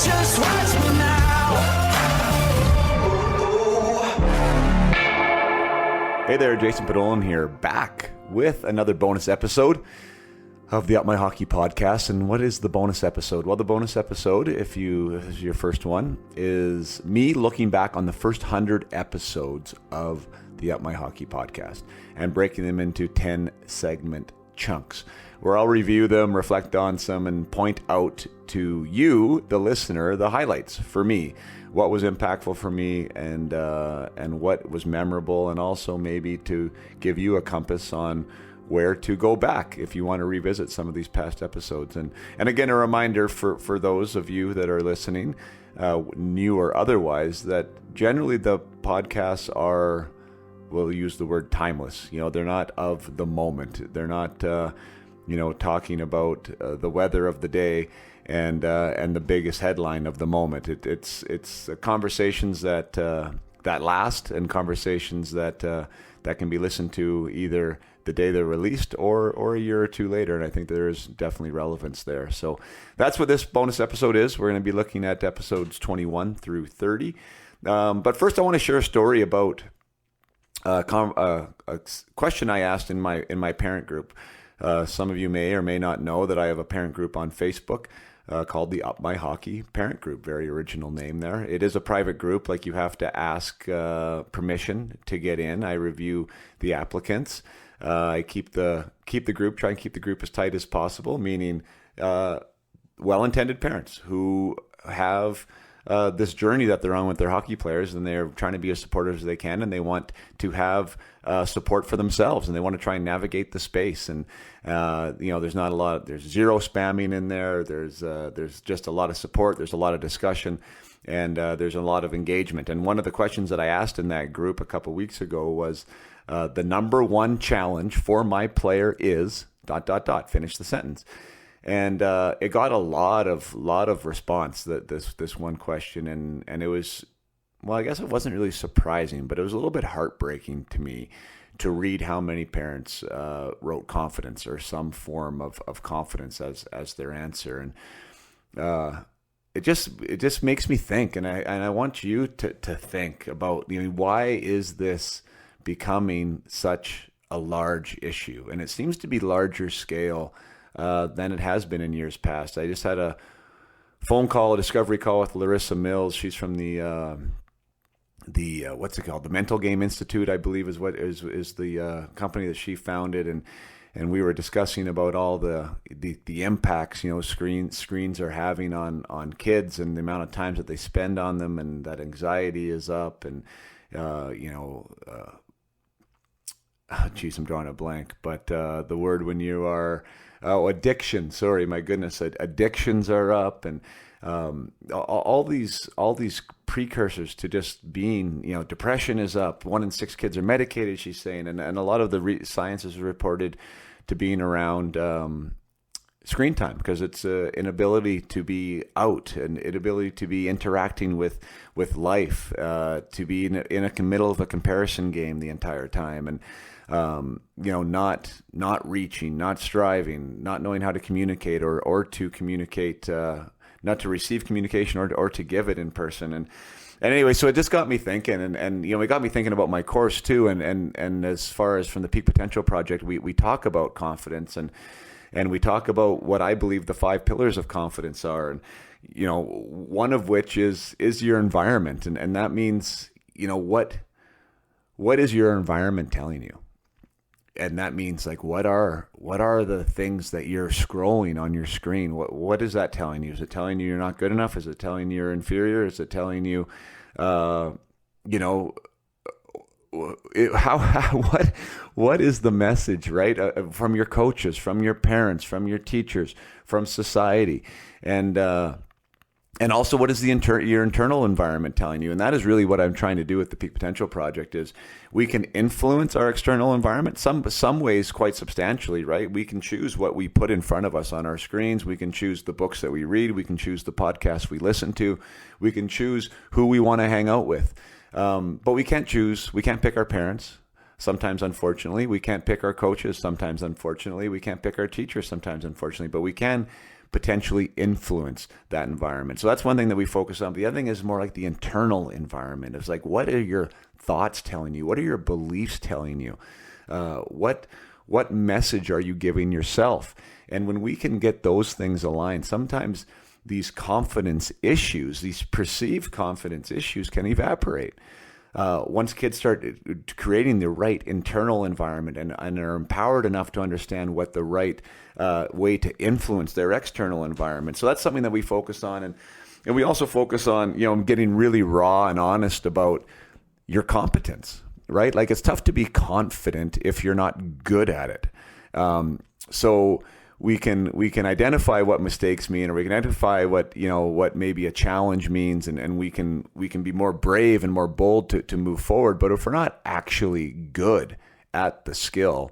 Just watch me now. Hey there, Jason Podolin here, back with another bonus episode of the Up My Hockey podcast. And what is the bonus episode? Well, the bonus episode, if this is your first one, is me looking back on the first 100 episodes of the Up My Hockey podcast and breaking them into 10 segment chunks, where I'll review them, reflect on some, and point out to you, the listener, the highlights for me. What was impactful for me and what was memorable, and also maybe to give you a compass on where to go back if you want to revisit some of these past episodes. And again, a reminder for those of you that are listening, new or otherwise, that generally the podcasts are, we'll use the word timeless. You know, they're not of the moment. They're not, talking about the weather of the day and the biggest headline of the moment. It's conversations that last, and conversations that can be listened to either the day they're released or a year or two later. And I think there's definitely relevance there. So that's what this bonus episode is. We're going to be looking at episodes 21 through 30. But first, I want to share a story about a question I asked in my parent group. Some of you may or may not know that I have a parent group on Facebook called the Up My Hockey Parent Group. Very original name there. It is a private group. Like, you have to ask permission to get in. I review the applicants. I keep the group, try and keep the group as tight as possible, meaning well-intended parents who have this journey that they're on with their hockey players, and they're trying to be as supportive as they can, and they want to have support for themselves, and they want to try and navigate the space. And there's not a lot. There's zero spamming in there. There's just a lot of support. There's a lot of discussion, and there's a lot of engagement. And one of the questions that I asked in that group a couple weeks ago was, the number one challenge for my player is ... Finish the sentence. And it got a lot of response, that this one question, and it was, well, I guess it wasn't really surprising, but it was a little bit heartbreaking to me to read how many parents wrote confidence, or some form of confidence as their answer. And it just makes me think, and I want you to think about, why is this becoming such a large issue? And it seems to be larger scale than it has been in years past. I just had a phone call, a discovery call with Larissa Mills. She's from the what's it called? The Mental Game Institute, I believe is the company that she founded, and we were discussing about all the impacts screens are having on kids, and the amount of times that they spend on them, and that anxiety is up, and geez, I'm drawing a blank, but the word when you are addiction. Sorry, my goodness, addictions are up, and all these precursors to just being, depression is up. 1 in 6 kids are medicated, she's saying, and a lot of the science is reported to being around screen time, because it's an inability to be out, an inability to be interacting with life, to be in a middle of a comparison game the entire time, and not reaching, not striving, not knowing how to communicate or to communicate, not to receive communication or to give it in person. And anyway, so it just got me thinking, and it got me thinking about my course too. And as far as from the Peak Potential Project, we talk about confidence, and we talk about what I believe the 5 pillars of confidence are. And, one of which is your environment. And that means, what is your environment telling you? And that means, like, what are the things that you're scrolling on your screen? What is that telling you? Is it telling you you're not good enough? Is it telling you you're inferior? Is it telling you, what is the message, right? From your coaches, from your parents, from your teachers, from society, and also, what is your internal environment telling you? And that is really what I'm trying to do with the Peak Potential Project. Is we can influence our external environment some ways quite substantially, right? We can choose what we put in front of us on our screens. We can choose the books that we read. We can choose the podcasts we listen to. We can choose who we want to hang out with. But we can't pick our parents. Sometimes, unfortunately, we can't pick our coaches. Sometimes, unfortunately, we can't pick our teachers. Sometimes, unfortunately, but we can potentially influence that environment. So that's one thing that we focus on. The other thing is more like the internal environment. It's like, what are your thoughts telling you? What are your beliefs telling you? What message are you giving yourself? And when we can get those things aligned, sometimes these confidence issues, these perceived confidence issues can evaporate. Once kids start creating the right internal environment and are empowered enough to understand what the right way to influence their external environment. So that's something that we focus on. And we also focus on, getting really raw and honest about your competence, right? Like, it's tough to be confident if you're not good at it. So we can identify what mistakes mean, or we can identify what maybe a challenge means, and we can be more brave and more bold to move forward. But if we're not actually good at the skill,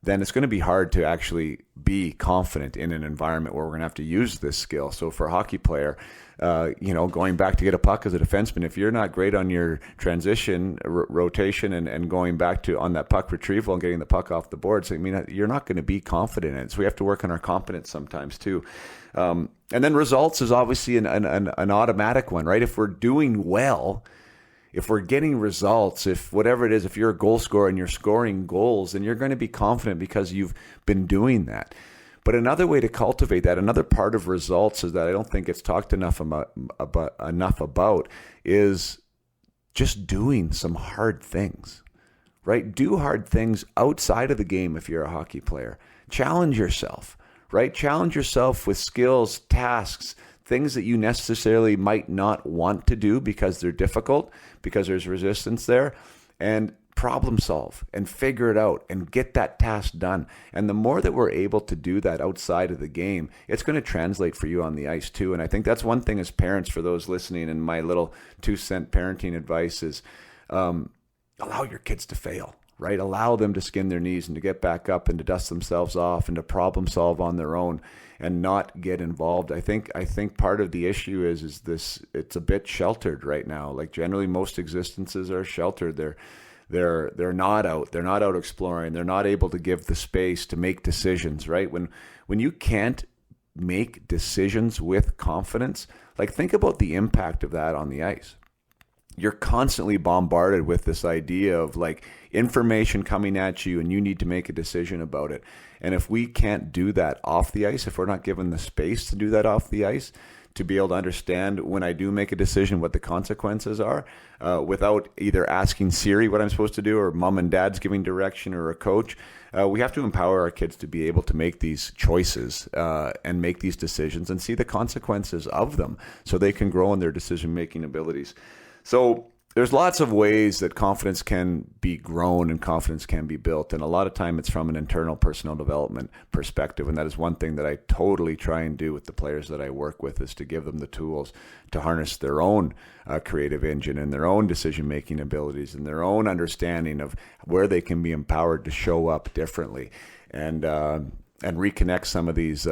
then it's going to be hard to actually be confident in an environment where we're going to have to use this skill. So for a hockey player, going back to get a puck as a defenseman, if you're not great on your transition, rotation, and going back to on that puck retrieval and getting the puck off the board, so you're not going to be confident in it. So we have to work on our competence sometimes too. And then results is obviously an automatic one, right? If we're doing well, if we're getting results, if whatever it is, if you're a goal scorer and you're scoring goals, then you're going to be confident because you've been doing that. But another way to cultivate that, another part of results is that I don't think it's talked enough about is just doing some hard things, right? Do hard things outside of the game if you're a hockey player. Challenge yourself, right? Challenge yourself with skills, tasks, things that you necessarily might not want to do because they're difficult, because there's resistance there, and problem solve and figure it out and get that task done. And the more that we're able to do that outside of the game, it's going to translate for you on the ice too. And I think that's one thing as parents, for those listening, and my little 2-cent parenting advice is allow your kids to fail, right? Allow them to skin their knees and to get back up and to dust themselves off and to problem solve on their own and not get involved. I think part of the issue is this, it's a bit sheltered right now. Like, generally most existences are sheltered. They're not out exploring. They're not able to give the space to make decisions, right? When you can't make decisions with confidence, like, think about the impact of that on the ice. You're constantly bombarded with this idea of like information coming at you and you need to make a decision about it. And if we can't do that off the ice, if we're not given the space to do that off the ice, to be able to understand when I do make a decision what the consequences are, without either asking Siri what I'm supposed to do or mom and dad's giving direction or a coach, we have to empower our kids to be able to make these choices and make these decisions and see the consequences of them so they can grow in their decision-making abilities. So there's lots of ways that confidence can be grown and confidence can be built. And a lot of time it's from an internal personal development perspective. And that is one thing that I totally try and do with the players that I work with, is to give them the tools to harness their own creative engine and their own decision-making abilities and their own understanding of where they can be empowered to show up differently. And reconnect some of these,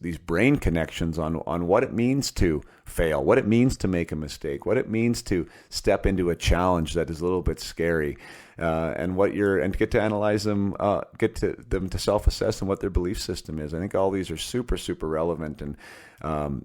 these brain connections on what it means to fail, what it means to make a mistake, what it means to step into a challenge that is a little bit scary, and get to analyze them, get to them to self-assess and what their belief system is. I think all these are super, super relevant. And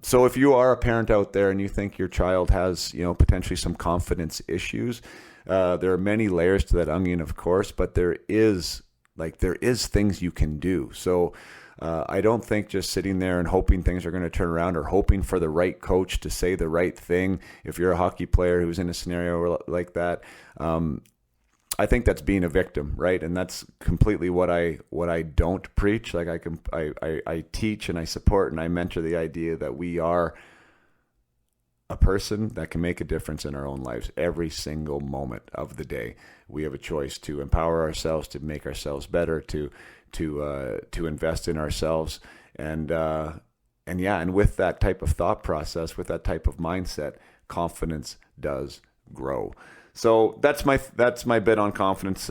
so if you are a parent out there and you think your child has, potentially some confidence issues, there are many layers to that onion, of course, but there is things you can do. So I don't think just sitting there and hoping things are going to turn around or hoping for the right coach to say the right thing. If you're a hockey player who's in a scenario like that, I think that's being a victim, right? And that's completely what I don't preach. Like, I teach and I support and I mentor the idea that we are a person that can make a difference in our own lives every single moment of the day. We have a choice to empower ourselves, to make ourselves better, to invest in ourselves, and with that type of thought process, with that type of mindset, confidence does grow. So that's my bit on confidence.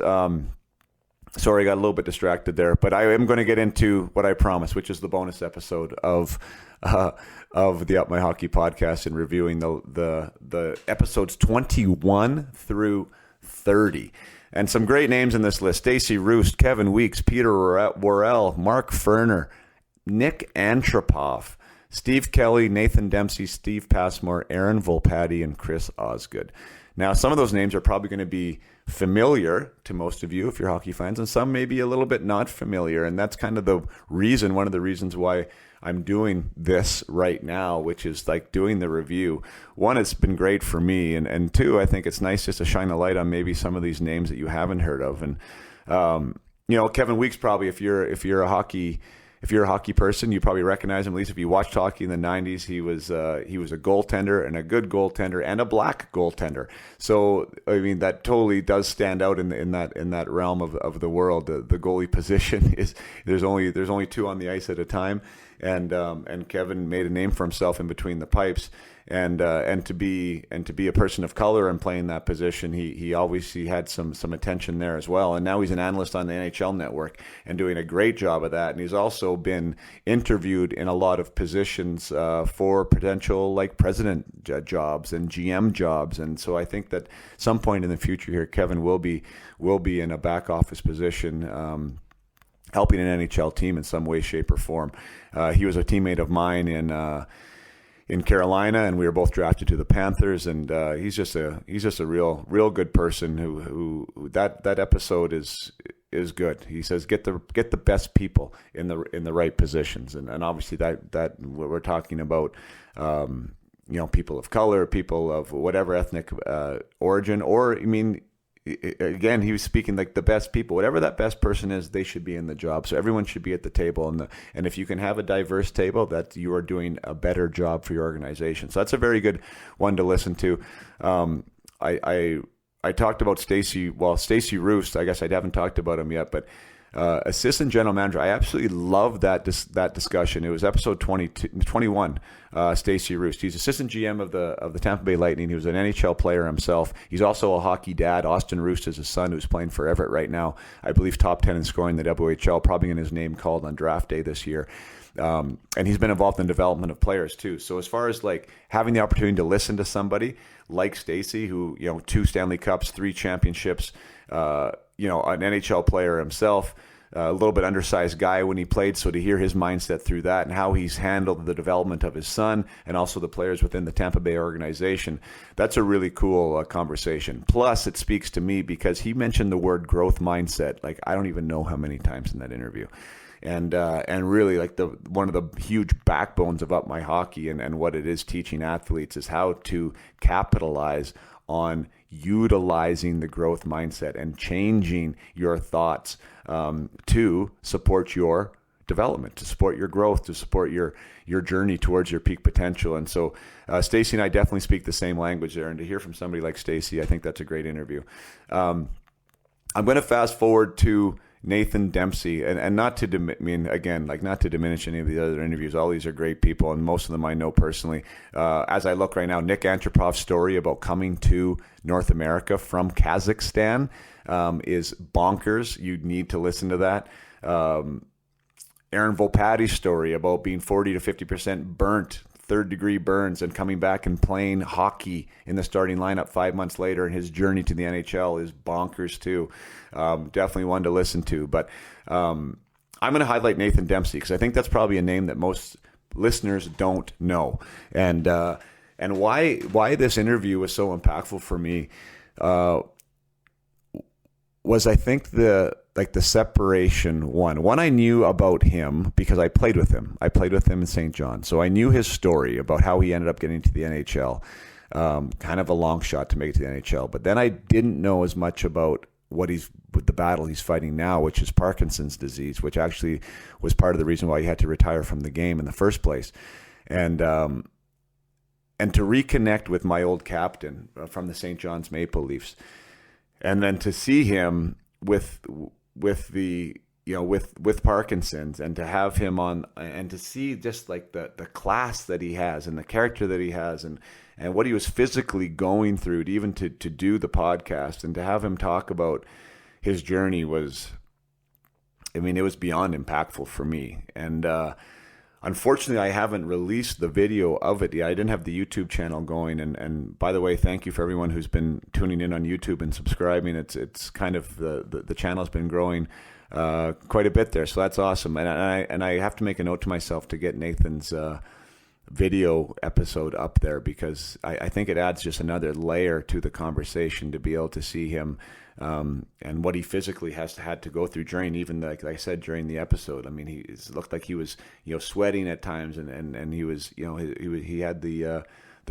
Sorry, I got a little bit distracted there, but I am going to get into what I promised, which is the bonus episode of the Up My Hockey podcast and reviewing the episodes 21 through 30. And some great names in this list: Stacey Roost, Kevin Weeks, Peter Worrell, Mark Ferner, Nick Antropov, Steve Kelly, Nathan Dempsey, Steve Passmore, Aaron Volpatti, and Chris Osgood. Now, some of those names are probably going to be familiar to most of you if you're hockey fans, and some may be a little bit not familiar. And that's kind of one of the reasons why I'm doing this right now, which is like doing the review. One, it's been great for me, and two, I think it's nice just to shine a light on maybe some of these names that you haven't heard of. And Kevin Weeks, probably if you're a hockey person, you probably recognize him. At least if you watched hockey in the '90s, he was a goaltender, and a good goaltender, and a black goaltender. So I mean, that totally does stand out in that realm of the world. The goalie position is there's only two on the ice at a time, and Kevin made a name for himself in between the pipes. And to be a person of color and playing that position, he obviously had some attention there as well. And now he's an analyst on the NHL Network and doing a great job of that. And he's also been interviewed in a lot of positions for potential like president jobs and GM jobs. And so I think that some point in the future here, Kevin will be in a back office position. Helping an NHL team in some way, shape, or form. He was a teammate of mine in Carolina, and we were both drafted to the Panthers. And he's just a real good person. Who that episode is good. He says get the best people in the right positions, and obviously that what we're talking about. People of color, people of whatever ethnic origin, or I mean. Again, he was speaking like the best people, whatever that best person is, they should be in the job. So everyone should be at the table, and if you can have a diverse table, that you are doing a better job for your organization. So that's a very good one to listen to. I talked about Stacey Roos. I guess I haven't talked about him yet, but assistant general manager. I absolutely love that discussion. It was episode 21. Stacey Roos. He's assistant GM of the Tampa Bay Lightning. He was an NHL player himself. He's also a hockey dad. Austin Roos is his son, who's playing for Everett right now. I believe top 10 in scoring in the WHL, probably in his name called on draft day this year. And he's been involved in development of players too. So as far as like having the opportunity to listen to somebody like Stacey, who 2 Stanley Cups, 3 championships, an NHL player himself, a little bit undersized guy when he played, so to hear his mindset through that and how he's handled the development of his son and also the players within the Tampa Bay organization, that's a really cool conversation. Plus, it speaks to me because he mentioned the word growth mindset, like I don't even know how many times in that interview. And really, like one of the huge backbones of Up My Hockey and what it is teaching athletes is how to capitalize on utilizing the growth mindset and changing your thoughts to support your development, to support your growth, to support your journey towards your peak potential. And so Stacey and I definitely speak the same language there. And to hear from somebody like Stacey, I think that's a great interview. I'm going to fast forward to Nathan Dempsey, and not to not to diminish any of the other interviews. All these are great people, and most of them I know personally. As I look right now, Nick Antropov's story about coming to North America from Kazakhstan is bonkers. You need to listen to that. Aaron Volpatti's story about being 40 to 50% burnt, third-degree burns, and coming back and playing hockey in the starting lineup 5 months later, and his journey to the NHL is bonkers too. Definitely one to listen to. But I'm going to highlight Nathan Dempsey because I think that's probably a name that most listeners don't know. And why this interview was so impactful for me was I think the separation one I knew about him because I played with him. I played with him in St. John. So I knew his story about how he ended up getting to the NHL. Kind of a long shot to make it to the NHL. But then I didn't know as much about with the battle he's fighting now, which is Parkinson's disease, which actually was part of the reason why he had to retire from the game in the first place. And to reconnect with my old captain from the St. John's Maple Leafs, and then to see him with Parkinson's, and to have him on, and to see just like the class that he has and the character that he has, and what he was physically going through to even to do the podcast, and to have him talk about his journey was beyond impactful for me. And unfortunately, I haven't released the video of it yet. I didn't have the YouTube channel going. And by the way, thank you for everyone who's been tuning in on YouTube and subscribing. It's kind of the channel's been growing quite a bit there. So that's awesome. And I have to make a note to myself to get Nathan's video episode up there, because I think it adds just another layer to the conversation to be able to see him and what he physically had to go through during, even like I said, during the episode. I mean, it looked like he was, sweating at times, and he was, he had the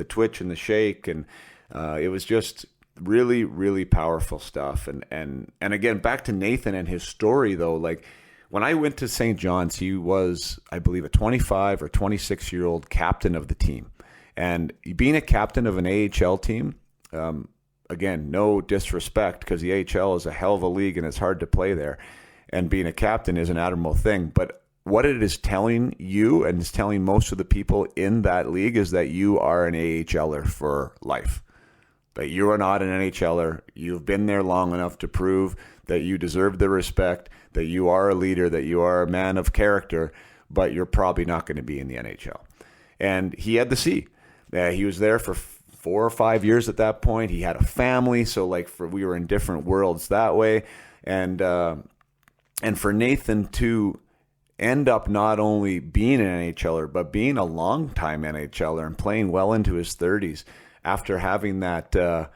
twitch and the shake, and it was just really, really powerful stuff. And again, back to Nathan and his story though, like, when I went to St. John's, he was, I believe, a 25 or 26-year-old captain of the team. And being a captain of an AHL team, again, no disrespect, because the AHL is a hell of a league and it's hard to play there. And being a captain is an admirable thing. But what it is telling you, and it's telling most of the people in that league, is that you are an AHLer for life. That you are not an NHLer. You've been there long enough to prove that you deserve the respect, that you are a leader, that you are a man of character, but you're probably not going to be in the NHL. And he had the C. He was there for 4 or 5 years at that point. He had a family, so we were in different worlds that way. And for Nathan to end up not only being an NHLer, but being a longtime NHLer and playing well into his 30s after having that, that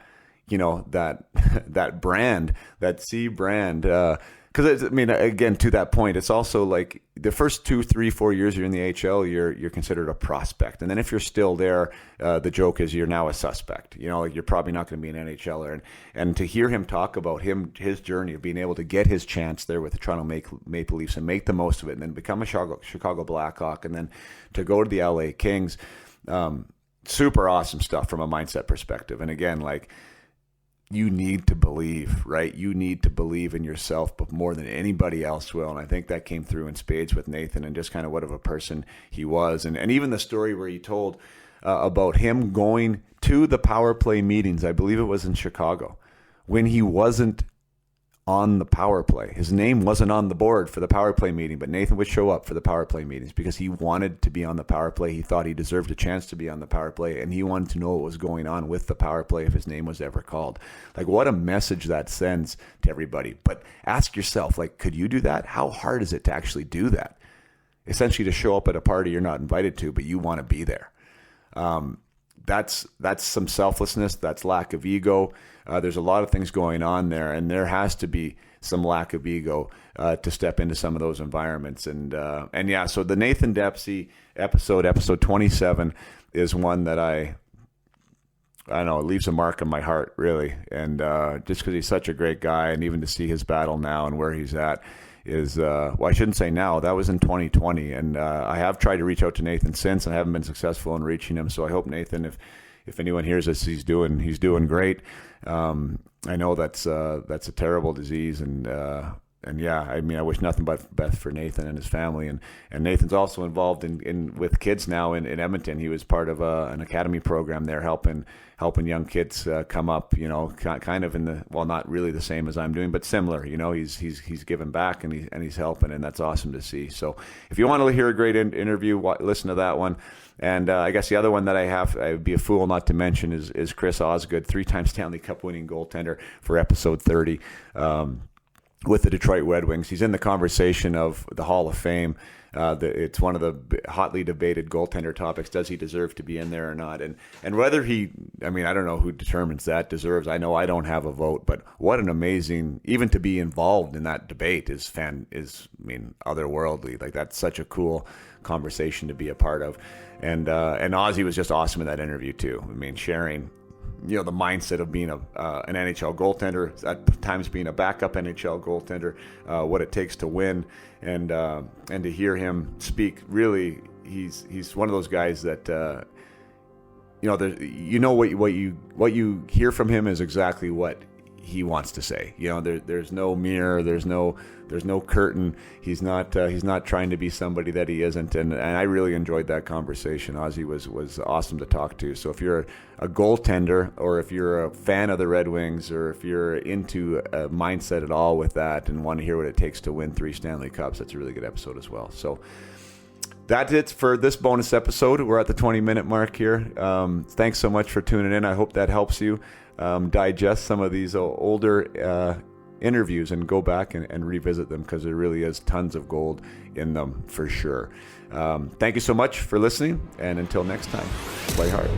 brand, that C brand. Because again, to that point, it's also like the first 2, 3, 4 years you're in the AHL, you're considered a prospect, and then if you're still there, the joke is you're now a suspect. You're probably not going to be an NHLer. And to hear him talk about his journey of being able to get his chance there with the Toronto Maple Leafs and make the most of it, and then become a Chicago Blackhawk, and then to go to the LA Kings, super awesome stuff from a mindset perspective. And again, like, you need to believe, right? You need to believe in yourself, but more than anybody else will. And I think that came through in spades with Nathan, and just kind of what of a person he was. And even the story where he told about him going to the power play meetings, I believe it was in Chicago, when he wasn't on the power play. His name wasn't on the board for the power play meeting, but Nathan would show up for the power play meetings because he wanted to be on the power play. He thought he deserved a chance to be on the power play, and he wanted to know what was going on with the power play if his name was ever called. Like, what a message that sends to everybody. But ask yourself, like, could you do that? How hard is it to actually do that? Essentially to show up at a party you're not invited to, but you want to be there. That's some selflessness. That's lack of ego. There's a lot of things going on there, and there has to be some lack of ego to step into some of those environments. And yeah, so the Nathan Dempsey episode 27, is one that I don't know, it leaves a mark on my heart, really. And just because he's such a great guy, and even to see his battle now and where he's at is, well, I shouldn't say now, that was in 2020. And I have tried to reach out to Nathan since, and I haven't been successful in reaching him. So I hope, Nathan, if anyone hears this, he's doing great. I know that's a terrible disease, and yeah, I mean, I wish nothing but best for Nathan and his family. And Nathan's also involved in with kids now in Edmonton. He was part of an academy program there, helping young kids come up, kind of in the, well, not really the same as I'm doing, but similar. He's giving back, and he's helping, and that's awesome to see. So if you want to hear a great interview, listen to that one. And I guess the other one that I'd be a fool not to mention is Chris Osgood, 3-time Stanley Cup winning goaltender, for episode 30 with the Detroit Red Wings. He's in the conversation of the Hall of Fame. It's one of the hotly debated goaltender topics. Does he deserve to be in there or not? And whether I don't know who determines that deserves. I know I don't have a vote, but what an amazing, even to be involved in that debate is otherworldly. Like, that's such a cool conversation to be a part of. And Ozzy was just awesome in that interview too. I mean, sharing, the mindset of being an NHL goaltender, at times being a backup NHL goaltender, what it takes to win, and to hear him speak. Really, he's one of those guys that what you hear from him is exactly what he wants to say. There's no mirror, there's no curtain. He's not trying to be somebody that he isn't. And I really enjoyed that conversation. Ozzy was awesome to talk to. So if you're a goaltender, or if you're a fan of the Red Wings, or if you're into a mindset at all with that and want to hear what it takes to win 3 Stanley Cups, that's a really good episode as well. So that's it for this bonus episode. We're at the 20-minute mark here. Thanks so much for tuning in. I hope that helps you digest some of these older interviews and go back and revisit them, because there really is tons of gold in them for sure. Thank you so much for listening, and until next time, play hard.